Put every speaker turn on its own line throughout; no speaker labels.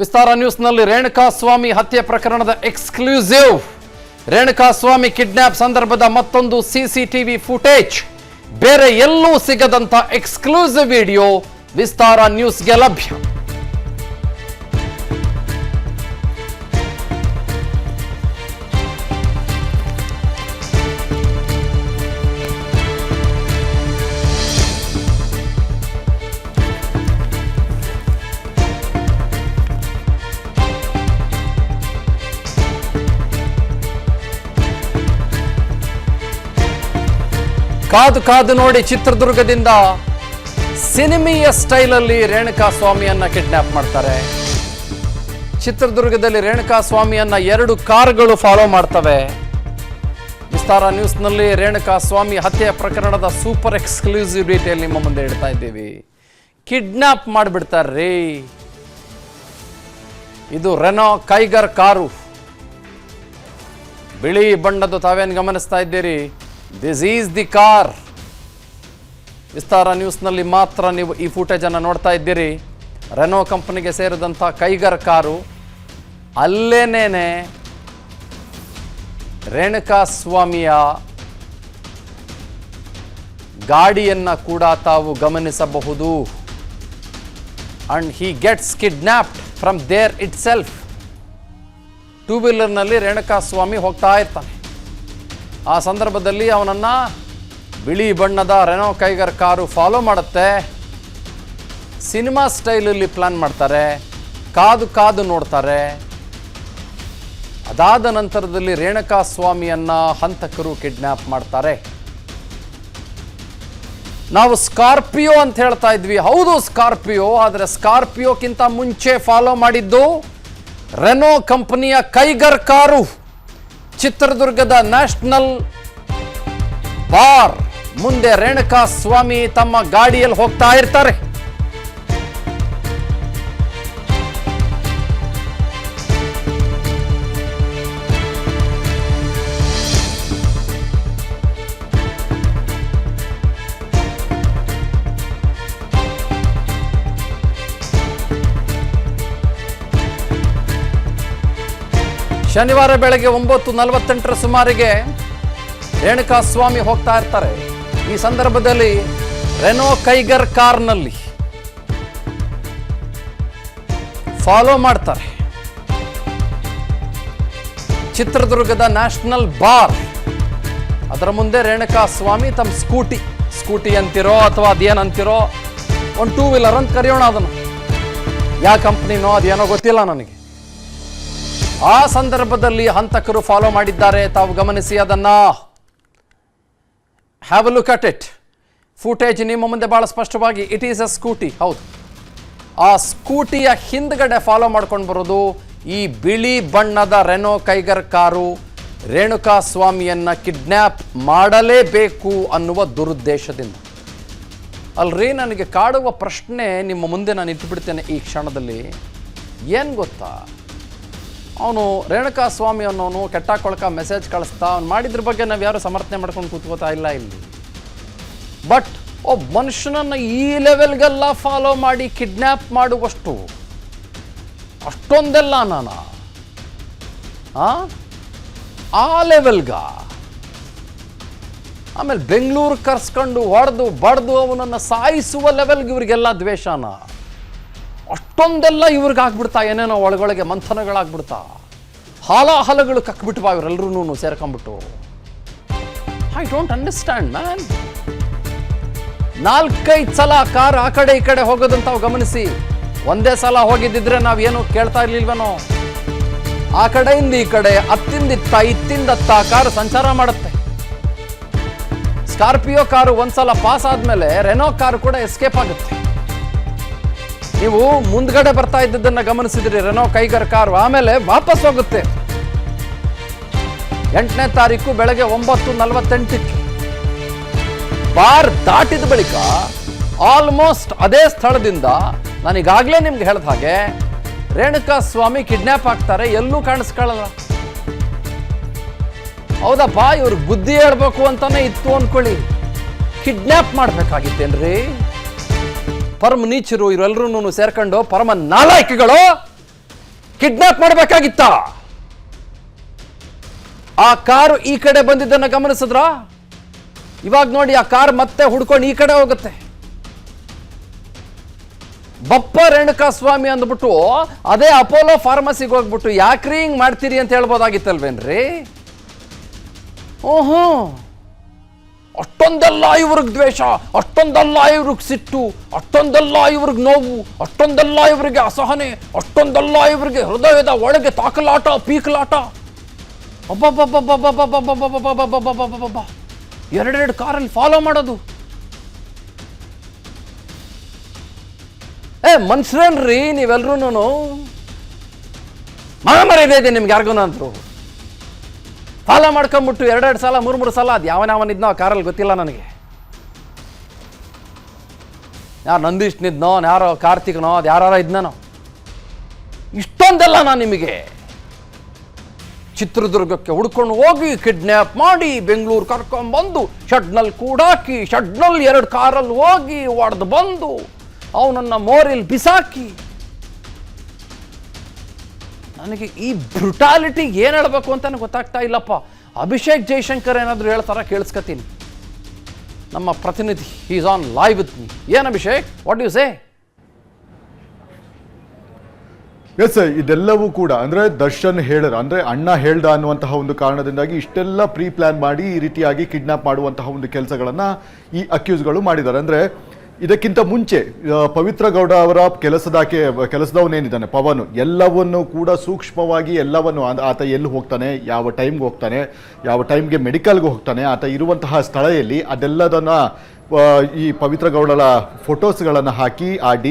ವಿಸ್ತಾರ ನ್ಯೂಸ್ನಲ್ಲಿ ರೇಣುಕಾಸ್ವಾಮಿ ಹತ್ಯೆ ಪ್ರಕರಣದ exclusive. Renukaswamy kidnap ಸಂದರ್ಭದ ಮತ್ತೊಂದು ಸಿಸಿಟಿವಿ ಫುಟೇಜ್. ಬೇರೆ ಎಲ್ಲೂ ಸಿಗದಂತ ಎಕ್ಸ್ಕ್ಲೂಸಿವ್ ವಿಡಿಯೋ ವಿಸ್ತಾರ ನ್ಯೂಸ್ಗೆ ಲಭ್ಯ. ಕಾದು ಕಾದು ನೋಡಿ, ಚಿತ್ರದುರ್ಗದಿಂದ ಸಿನಿಮೀಯ ಸ್ಟೈಲಲ್ಲಿ ರೇಣುಕಾಸ್ವಾಮಿಯನ್ನ ಕಿಡ್ನಾಪ್ ಮಾಡ್ತಾರೆ. ಚಿತ್ರದುರ್ಗದಲ್ಲಿ ರೇಣುಕಾಸ್ವಾಮಿಯನ್ನ 2 ಕಾರುಗಳು ಫಾಲೋ ಮಾಡ್ತವೆ. ವಿಸ್ತಾರ ನ್ಯೂಸ್ನಲ್ಲಿ ರೇಣುಕಾಸ್ವಾಮಿ ಹತ್ಯೆ ಪ್ರಕರಣದ ಸೂಪರ್ ಎಕ್ಸ್ಕ್ಲೂಸಿವ್ ಡೀಟೇಲ್ ನಿಮ್ಮ ಮುಂದೆ ಇಡ್ತಾ ಇದ್ದೀವಿ. ಕಿಡ್ನಾಪ್ ಮಾಡಿಬಿಡ್ತಾರ್ರೀ. ಇದು ರೆನೋ ಕೈಗರ್ ಕಾರು, ಬಿಳಿ ಬಣ್ಣದ್ದು. ತಾವೇನು ಗಮನಿಸ್ತಾ ಇದ್ದೀರಿ? This is the car. Vistara ನ್ಯೂಸ್ನಲ್ಲಿ ಮಾತ್ರ ನೀವು ಈ ಫುಟೇಜನ್ನು ನೋಡ್ತಾ ಇದ್ದೀರಿ. ರೆನೋ ಕಂಪನಿಗೆ ಸೇರಿದಂಥ ಕೈಗರ್ ಕಾರು. ಅಲ್ಲೇನೇನೆ ರೇಣುಕಾಸ್ವಾಮಿಯ ಗಾಡಿಯನ್ನು ಕೂಡ ತಾವು ಗಮನಿಸಬಹುದು. And he gets kidnapped from there itself. 2 ವೀಲರ್ನಲ್ಲಿ ರೇಣುಕಾಸ್ವಾಮಿ ಹೋಗ್ತಾ ಇರ್ತಾನೆ. ಆ ಸಂದರ್ಭದಲ್ಲಿ ಅವನನ್ನು ಬಿಳಿ ಬಣ್ಣದ ರೆನೋ ಕೈಗರ್ ಕಾರು ಫಾಲೋ ಮಾಡುತ್ತೆ. ಸಿನಿಮಾ ಸ್ಟೈಲಲ್ಲಿ ಪ್ಲಾನ್ ಮಾಡ್ತಾರೆ, ಕಾದು ಕಾದು ನೋಡ್ತಾರೆ. ಅದಾದ ನಂತರದಲ್ಲಿ ರೇಣುಕಾಸ್ವಾಮಿಯನ್ನ ಹಂತಕರು ಕಿಡ್ನಾಪ್ ಮಾಡ್ತಾರೆ. ನಾವು ಸ್ಕಾರ್ಪಿಯೋ ಅಂತ ಹೇಳ್ತಾ ಇದ್ವಿ. ಹೌದು, ಸ್ಕಾರ್ಪಿಯೋ. ಆದರೆ ಸ್ಕಾರ್ಪಿಯೋಕ್ಕಿಂತ ಮುಂಚೆ ಫಾಲೋ ಮಾಡಿದ್ದು ರೆನೋ ಕಂಪನಿಯ ಕೈಗರ್ ಕಾರು. ಚಿತ್ರದುರ್ಗದ ನ್ಯಾಷನಲ್ ಬಾರ್ ಮುಂದೆ ರೇಣುಕಾಸ್ವಾಮಿ ತಮ್ಮ ಗಾಡಿಯಲ್ಲಿ ಹೋಗ್ತಾ ಇರ್ತಾರೆ. ಶನಿವಾರ ಬೆಳಗ್ಗೆ 9:48 ಸುಮಾರಿಗೆ ರೇಣುಕಾಸ್ವಾಮಿ ಹೋಗ್ತಾ ಇರ್ತಾರೆ. ಈ ಸಂದರ್ಭದಲ್ಲಿ ರೆನೋ ಕೈಗರ್ ಕಾರ್ನಲ್ಲಿ ಫಾಲೋ ಮಾಡ್ತಾರೆ. ಚಿತ್ರದುರ್ಗದ ನ್ಯಾಷನಲ್ ಬಾರ್ ಅದರ ಮುಂದೆ ರೇಣುಕಾಸ್ವಾಮಿ ತಮ್ಮ ಸ್ಕೂಟಿ ಅಂತಿರೋ ಅಥವಾ ಅದೇನಂತಿರೋ, ಒಂದು 2 ವೀಲರ್ ಅಂತ ಕರೆಯೋಣ ಅದನ್ನು. ಯಾವ ಕಂಪ್ನಿನೋ ಅದೇನೋ ಗೊತ್ತಿಲ್ಲ ನನಗೆ. ಆ ಸಂದರ್ಭದಲ್ಲಿ ಹಂತಕರು ಫಾಲೋ ಮಾಡಿದ್ದಾರೆ. ತಾವು ಗಮನಿಸಿ ಅದನ್ನ. Have a look at it. Footage ನಿಮ್ಮ ಮುಂದೆ ಬಹಳ ಸ್ಪಷ್ಟವಾಗಿ. It is a scooty. ಹೌದು, ಆ ಸ್ಕೂಟಿಯ ಹಿಂದ್ಗಡೆ ಫಾಲೋ ಮಾಡ್ಕೊಂಡು ಬರೋದು ಈ ಬಿಳಿ ಬಣ್ಣದ ರೆನೋ ಕೈಗರ್ ಕಾರು. ರೇಣುಕಾಸ್ವಾಮಿಯನ್ನ ಕಿಡ್ನ್ಯಾಪ್ ಮಾಡಲೇಬೇಕು ಅನ್ನುವ ದುರುದ್ದೇಶದಿಂದ. ಅಲ್ರಿ, ನನಗೆ ಕಾಡುವ ಪ್ರಶ್ನೆ ನಿಮ್ಮ ಮುಂದೆ ನಾನು ಇಟ್ಬಿಡ್ತೇನೆ ಈ ಕ್ಷಣದಲ್ಲಿ. ಏನು ಗೊತ್ತಾ, ಅವನು ರೇಣುಕಾಸ್ವಾಮಿ ಅನ್ನೋನು ಕೆಟ್ಟಾಕೊಳಕ ಮೆಸೇಜ್ ಕಳಿಸ್ತಾ ಅವ್ನು ಮಾಡಿದ್ರ ಬಗ್ಗೆ ನಾವು ಯಾರು ಸಮರ್ಥನೆ ಮಾಡ್ಕೊಂಡು ಕೂತ್ಕೋತಾ ಇಲ್ಲ ಇಲ್ಲಿ. ಬಟ್ ಒಬ್ಬ ಮನುಷ್ಯನನ್ನು ಈ ಲೆವೆಲ್ಗೆಲ್ಲ ಫಾಲೋ ಮಾಡಿ ಕಿಡ್ನ್ಯಾಪ್ ಮಾಡುವಷ್ಟು ಅಷ್ಟೊಂದೆಲ್ಲ ನಾನು ಆ ಲೆವೆಲ್ಗ. ಆಮೇಲೆ ಬೆಂಗಳೂರು ಕರ್ಸ್ಕೊಂಡು ಹೊಡೆದು ಬಡ್ದು ಅವನನ್ನು ಸಾಯಿಸುವ ಲೆವೆಲ್ಗೆ ಇವ್ರಿಗೆಲ್ಲ ದ್ವೇಷನ. ಅಷ್ಟೊಂದೆಲ್ಲ ಇವ್ರಿಗೆ ಆಗ್ಬಿಡ್ತಾ, ಏನೇನೋ ಒಳಗೊಳಗೆ ಮಂಥನಗಳಾಗ್ಬಿಡ್ತಾ, ಹಾಲಾಹಲಗಳು ಕಕ್ಬಿಟ್ವಾ ಇವರೆಲ್ಲರೂ ಸೇರ್ಕೊಂಡ್ಬಿಟ್ಟು. I don't understand man. 4-5 ಸಲ ಕಾರ್ ಆ ಕಡೆ ಈ ಕಡೆ ಹೋಗೋದಂತ ಗಮನಿಸಿ. ಒಂದೇ ಸಲ ಹೋಗಿದ್ದಿದ್ರೆ ನಾವೇನು ಕೇಳ್ತಾ ಇರ್ಲಿಲ್ವೇನೋ. ಆ ಕಡೆಯಿಂದ ಈ ಕಡೆ, ಅತ್ತಿಂದಿತ್ತ ಇತ್ತಿಂದತ್ತ ಕಾರು ಸಂಚಾರ ಮಾಡುತ್ತೆ. ಸ್ಕಾರ್ಪಿಯೋ ಕಾರು ಒಂದ್ಸಲ ಪಾಸ್ ಆದ್ಮೇಲೆ ರೆನೋ ಕಾರು ಕೂಡ ಎಸ್ಕೇಪ್ ಆಗುತ್ತೆ. ನೀವು ಮುಂದ್ಗಡೆ ಬರ್ತಾ ಇದ್ದದನ್ನ ಗಮನಿಸಿದ್ರಿ ರೆನೋ ಕೈಗರ್ ಕಾರು. ಆಮೇಲೆ ವಾಪಸ್ ಹೋಗುತ್ತೆ. 8ನೇ ತಾರೀಕು ಬೆಳಗ್ಗೆ 9:48 ಬಾರ್ ದಾಟಿದ ಬಳಿಕ ಆಲ್ಮೋಸ್ಟ್ ಅದೇ ಸ್ಥಳದಿಂದ ನಾನೀಗಾಗಲೇ ನಿಮ್ಗೆ ಹೇಳಿದ ಹಾಗೆ ರೇಣುಕಾಸ್ವಾಮಿ ಕಿಡ್ನ್ಯಾಪ್ ಆಗ್ತಾರೆ. ಎಲ್ಲೂ ಕಾಣಿಸ್ಕೊಳ್ಳಲ್ಲ. ಹೌದಪ್ಪ, ಇವ್ರಿಗೆ ಬುದ್ಧಿ ಹೇಳ್ಬೇಕು ಅಂತಾನೆ ಇತ್ತು ಅನ್ಕೊಳ್ಳಿ. ಕಿಡ್ನ್ಯಾಪ್ ಮಾಡ್ಬೇಕಾಗಿತ್ತೇನ್ರಿ? ಪರಮ ನೀಚರು ಇವರೆಲ್ಲರೂ ಸೇರ್ಕೊಂಡು ಪರಮ ನಾಲಾಯಕಿಗಳು ಕಿಡ್ನಾಪ್ ಮಾಡಬೇಕಾಗಿತ್ತ? ಆ ಕಾರು ಈ ಕಡೆ ಬಂದಿದ್ದನ್ನ ಗಮನಿಸಿದ್ರ? ಇವಾಗ ನೋಡಿ ಆ ಕಾರ್ ಮತ್ತೆ ಹುಡ್ಕೊಂಡು ಈ ಕಡೆ ಹೋಗುತ್ತೆ. ಬಪ್ಪ ರೇಣುಕಾ ಸ್ವಾಮಿ ಅಂದ್ಬಿಟ್ಟು ಅದೇ ಅಪೋಲೋ ಫಾರ್ಮಸಿಗೆ ಹೋಗ್ಬಿಟ್ಟು ಯಾಕ್ರಿ ಹಿಂಗ್ ಮಾಡ್ತೀರಿ ಅಂತ ಹೇಳ್ಬೋದಾಗಿತ್ತಲ್ವೇನ್ರಿ? ಓಹೋ, ಅಷ್ಟೊಂದೆಲ್ಲ ಇವ್ರಿಗೆ ದ್ವೇಷ, ಅಷ್ಟೊಂದೆಲ್ಲ ಇವ್ರಿಗೆ ಸಿಟ್ಟು, ಅಷ್ಟೊಂದೆಲ್ಲ ಇವ್ರಿಗೆ ನೋವು, ಅಷ್ಟೊಂದೆಲ್ಲ ಇವರಿಗೆ ಅಸಹನೆ, ಅಷ್ಟೊಂದೆಲ್ಲ ಇವರಿಗೆ ಹೃದಯದ ಒಳಗೆ ತಾಕಲಾಟ ಪೀಕಲಾಟ. ಅಬ್ಬಬ್ಬಬ್ಬಬ್ಬಬ್ಬಬ್ಬಬ್ಬಬ್ಬಬ್ಬಬ್ಬಬ್ಬಬ್ಬಬ್ಬಬ್ಬಬ್ಬ, ಎರಡೆರಡು ಕಾರಲ್ಲಿ ಫಾಲೋ ಮಾಡೋದು. ಮನುಷ್ಯರೇನ್ರಿ ನೀವೆಲ್ರೂ? ಮರಿದೇ ಇದೆ ನಿಮ್ಗೆ ಯಾರಿಗೂ ಅಂದ್ರು. ಫಾಲೋ ಮಾಡ್ಕೊಂಬಿಟ್ಟು ಎರಡೆರಡು ಸಲ ಮೂರು ಸಲ ಅದು ಯಾವನಿದ್ನೋ ಆ ಕಾರಲ್ಲಿ ಗೊತ್ತಿಲ್ಲ ನನಗೆ. ಯಾರು ನಂದೀಶ್ನಿದ್ನೋ ಯಾರೋ ಕಾರ್ತಿಕ್ನೋ ಅದು ಯಾರೋ ಇದ್ನೋ. ಇಷ್ಟೊಂದೆಲ್ಲ ನಾನು ನಿಮಗೆ ಚಿತ್ರದುರ್ಗಕ್ಕೆ ಹುಡ್ಕೊಂಡು ಹೋಗಿ ಕಿಡ್ನ್ಯಾಪ್ ಮಾಡಿ ಬೆಂಗಳೂರು ಕರ್ಕೊಂಡ್ಬಂದು ಶೆಡ್ನಲ್ಲಿ ಕೂಡಾಕಿ ಶೆಡ್ನಲ್ಲಿ 2 ಕಾರಲ್ಲಿ ಹೋಗಿ ಒಡೆದು ಬಂದು ಅವನನ್ನು ಮೋರಿಲ್ ಬಿಸಾಕಿ. ನನಗೆ ಈ ಬ್ರುಟಾಲಿಟಿ ಏನು ಹೇಳಬೇಕು ಅಂತ ಗೊತ್ತಾಗ್ತಾ ಇಲ್ಲಪ್ಪ. ಅಭಿಷೇಕ್ ಜೈಶಂಕರ್ ಏನಾದರೂ ಹೇಳ್ತಾರ ಕೇಳಿಸ್ಕೊತೀನಿ. ನಮ್ಮ ಪ್ರತಿನಿಧಿ is on live with me. ಏನು Abhishek, what you say?
Yes, ಇದೆಲ್ಲವೂ ಕೂಡ ಅಂದರೆ ದರ್ಶನ್ ಹೇಳಿದ ಅಂದರೆ ಅಣ್ಣ ಹೇಳ್ದ ಅನ್ನುವಂತಹ ಒಂದು ಕಾರಣದಿಂದಾಗಿ ಇಷ್ಟೆಲ್ಲ ಪ್ರೀ ಪ್ಲಾನ್ ಮಾಡಿ ಈ ರೀತಿಯಾಗಿ ಕಿಡ್ನಾಪ್ ಮಾಡುವಂತಹ ಒಂದು ಕೆಲಸಗಳನ್ನು ಈ ಅಕ್ಯೂಸ್ಗಳು ಮಾಡಿದ್ದಾರೆ. ಅಂದರೆ ಇದಕ್ಕಿಂತ ಮುಂಚೆ ಪವಿತ್ರ ಗೌಡ ಅವರ ಕೆಲಸದವನೇನಿದ್ದಾನೆ ಪವನ್, ಎಲ್ಲವನ್ನು ಕೂಡ ಸೂಕ್ಷ್ಮವಾಗಿ ಎಲ್ಲವನ್ನು ಆತ ಎಲ್ಲಿ ಹೋಗ್ತಾನೆ, ಯಾವ ಟೈಮ್ಗೆ ಹೋಗ್ತಾನೆ, ಯಾವ ಟೈಮ್ಗೆ ಮೆಡಿಕಲ್ಗೆ ಹೋಗ್ತಾನೆ, ಆತ ಇರುವಂತಹ ಸ್ಥಳದಲ್ಲಿ ಅದೆಲ್ಲದನ್ನು ಈ ಪವಿತ್ರ ಗೌಡರ ಫೋಟೋಸ್ಗಳನ್ನು ಹಾಕಿ ಆ ಡಿ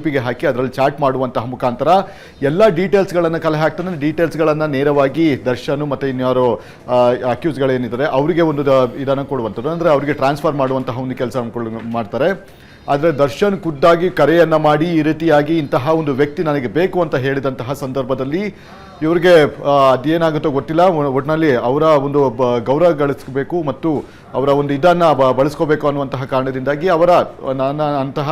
ಪಿಗೆ ಹಾಕಿ ಅದರಲ್ಲಿ ಚಾಟ್ ಮಾಡುವಂತಹ ಮುಖಾಂತರ ಎಲ್ಲ ಡೀಟೇಲ್ಸ್ಗಳನ್ನು ಕಲೆ ಹಾಕ್ತಾನೆ. ಡೀಟೇಲ್ಸ್ಗಳನ್ನು ನೇರವಾಗಿ ದರ್ಶನ್ ಮತ್ತು ಇನ್ಯಾರು ಅಕ್ಯೂಸ್ಗಳೇನಿದ್ದಾರೆ ಅವರಿಗೆ ಒಂದು ಇದನ್ನು ಕೊಡುವಂಥದ್ದು, ಅಂದರೆ ಅವರಿಗೆ ಟ್ರಾನ್ಸ್ಫರ್ ಮಾಡುವಂತಹ ಒಂದು ಕೆಲಸ ಮಾಡ್ತಾರೆ. ಆದರೆ ದರ್ಶನ್ ಖುದ್ದಾಗಿ ಕರೆಯನ್ನು ಮಾಡಿ ಈ ರೀತಿಯಾಗಿ ಇಂತಹ ಒಂದು ವ್ಯಕ್ತಿ ನನಗೆ ಬೇಕು ಅಂತ ಹೇಳಿದಂತಹ ಸಂದರ್ಭದಲ್ಲಿ ಇವರಿಗೆ ಅದೇನಾಗುತ್ತೋ ಗೊತ್ತಿಲ್ಲ, ಒಟ್ಟಿನಲ್ಲಿ ಅವರ ಒಂದು ಗೌರವ ಗಳಿಸಬೇಕು ಮತ್ತು ಅವರ ಒಂದು ಇದನ್ನು ಬಳಸ್ಕೋಬೇಕು ಅನ್ನುವಂತಹ ಕಾರಣದಿಂದಾಗಿ ಅಂತಹ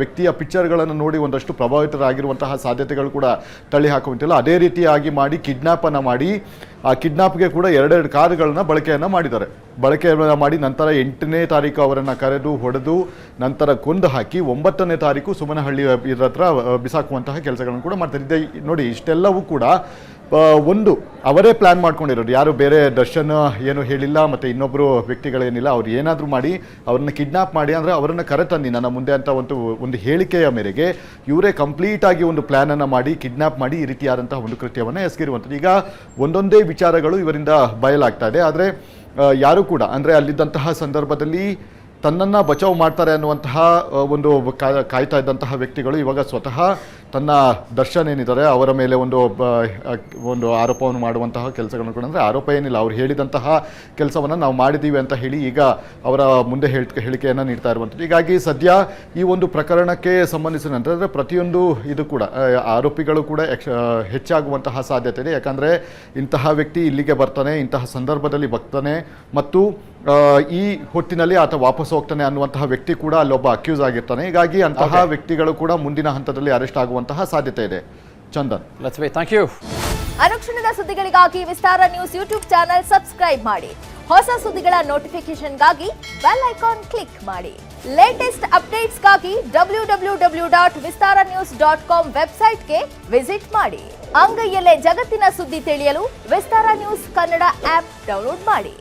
ವ್ಯಕ್ತಿಯ ಪಿಕ್ಚರ್ಗಳನ್ನು ನೋಡಿ ಒಂದಷ್ಟು ಪ್ರಭಾವಿತರಾಗಿರುವಂತಹ ಸಾಧ್ಯತೆಗಳು ಕೂಡ ತಳ್ಳಿ ಹಾಕುವಂತಿಲ್ಲ. ಅದೇ ರೀತಿಯಾಗಿ ಮಾಡಿ ಕಿಡ್ನಾಪನ್ನು ಮಾಡಿ ಆ ಕಿಡ್ನಾಪ್ಗೆ ಕೂಡ 2 ಕಾರುಗಳನ್ನ ಬಳಕೆಯನ್ನು ಮಾಡಿದ್ದಾರೆ. ಬಳಕೆಯನ್ನು ಮಾಡಿ ನಂತರ 8ನೇ ತಾರೀಕು ಅವರನ್ನು ಕರೆದು ಹೊಡೆದು ನಂತರ ಕೊಂದು ಹಾಕಿ 9ನೇ ತಾರೀಕು ಸುಮನಹಳ್ಳಿ ಇದರ ಹತ್ರ ಬಿಸಾಕುವಂತಹ ಕೆಲಸಗಳನ್ನು ಕೂಡ ಮಾಡ್ತಾರೆ. ನೋಡಿ, ಇಷ್ಟೆಲ್ಲವೂ ಕೂಡ ಒಂದು ಅವರೇ ಪ್ಲ್ಯಾನ್ ಮಾಡ್ಕೊಂಡಿರೋದು, ಯಾರು ಬೇರೆ ದರ್ಶನ್ ಏನು ಹೇಳಿಲ್ಲ ಮತ್ತು ಇನ್ನೊಬ್ಬರು ವ್ಯಕ್ತಿಗಳೇನಿಲ್ಲ. ಅವ್ರು ಏನಾದರೂ ಮಾಡಿ ಅವ್ರನ್ನ ಕಿಡ್ನಾಪ್ ಮಾಡಿ ಅಂದರೆ ಅವರನ್ನು ಕರೆತನ್ನಿ ನನ್ನ ಮುಂದೆ ಅಂತ ಒಂದು ಹೇಳಿಕೆಯ ಮೇರೆಗೆ ಇವರೇ ಕಂಪ್ಲೀಟಾಗಿ ಒಂದು ಪ್ಲ್ಯಾನನ್ನು ಮಾಡಿ ಕಿಡ್ನಾಪ್ ಮಾಡಿ ಈ ರೀತಿಯಾದಂತಹ ಒಂದು ಕೃತ್ಯವನ್ನು ಎಸಗಿರುವಂಥದ್ದು. ಈಗ ಒಂದೊಂದೇ ವಿಚಾರಗಳು ಇವರಿಂದ ಬಯಲಾಗ್ತಾ ಇದೆ. ಆದರೆ ಯಾರು ಕೂಡ ಅಂದರೆ ಅಲ್ಲಿದ್ದಂತಹ ಸಂದರ್ಭದಲ್ಲಿ ತನ್ನನ್ನು ಬಚಾವ್ ಮಾಡ್ತಾರೆ ಅನ್ನುವಂತಹ ಒಂದು ಕಾಯ್ತಾ ಇದ್ದಂತಹ ವ್ಯಕ್ತಿಗಳು ಇವಾಗ ಸ್ವತಃ ತನ್ನ ದರ್ಶನ್ ಏನಿದ್ದಾರೆ ಅವರ ಮೇಲೆ ಒಂದು ಆರೋಪವನ್ನು ಮಾಡುವಂತಹ ಕೆಲಸಗಳನ್ನು ಕೂಡ, ಅಂದರೆ ಆರೋಪ ಏನಿಲ್ಲ, ಅವ್ರು ಹೇಳಿದಂತಹ ಕೆಲಸವನ್ನು ನಾವು ಮಾಡಿದ್ದೀವಿ ಅಂತ ಹೇಳಿ ಈಗ ಅವರ ಮುಂದೆ ಹೇಳಿಕೆಯನ್ನು ನೀಡ್ತಾ ಇರುವಂಥದ್ದು. ಹೀಗಾಗಿ ಸದ್ಯ ಈ ಒಂದು ಪ್ರಕರಣಕ್ಕೆ ಸಂಬಂಧಿಸಿದಂತೆ ಅಂದರೆ ಪ್ರತಿಯೊಂದು ಇದು ಕೂಡ ಆರೋಪಿಗಳು ಕೂಡ ಹೆಚ್ಚಾಗುವಂತಹ ಸಾಧ್ಯತೆ ಇದೆ. ಯಾಕಂದರೆ ಇಂತಹ ವ್ಯಕ್ತಿ ಇಲ್ಲಿಗೆ ಬರ್ತಾನೆ, ಇಂತಹ ಸಂದರ್ಭದಲ್ಲಿ ಬರ್ತಾನೆ ಮತ್ತು ಈ ಹೊತ್ತಿನಲ್ಲಿ ಆತ ವಾಪಸ್ ಹೋಗ್ತಾನೆ ಅನ್ನುವಂತಹ ವ್ಯಕ್ತಿ ಕೂಡ ಅಲ್ಲೊಬ್ಬ ಅಕ್ಯೂಸ್ ಆಗಿರ್ತಾನೆ. ಹೀಗಾಗಿ ಅಂತಹ ವ್ಯಕ್ತಿಗಳು ಕೂಡ ಮುಂದಿನ ಹಂತದಲ್ಲಿ ಅರೆಸ್ಟ್ ಆಗುವಂತಹ ಸಾಧ್ಯತೆ ಇದೆ. Chandan,
thank you.
ಅನುಕ್ಷಣದ ಸುದ್ದಿಗಳಿಗಾಗಿ Vistara news YouTube channel subscribe ಮಾಡಿ. ಹೊಸ ಸುದ್ದಿಗಳ ನೋಟಿಫಿಕೇಶನ್ಗಾಗಿ ಬೆಲ್ ಐಕಾನ್ ಕ್ಲಿಕ್ ಮಾಡಿ. ಲೇಟೆಸ್ಟ್ ಅಪ್ಡೇಟ್ಸ್ಗಾಗಿ www.vistaranews.com ವೆಬ್ಸೈಟ್ಗೆ ವಿಸಿಟ್ ಮಾಡಿ. ಅಂಗೈಯಲ್ಲೇ ಜಗತ್ತಿನ ಸುದ್ದಿ ತಿಳಿಯಲು Vistara news Kannada app download ಮಾಡಿ.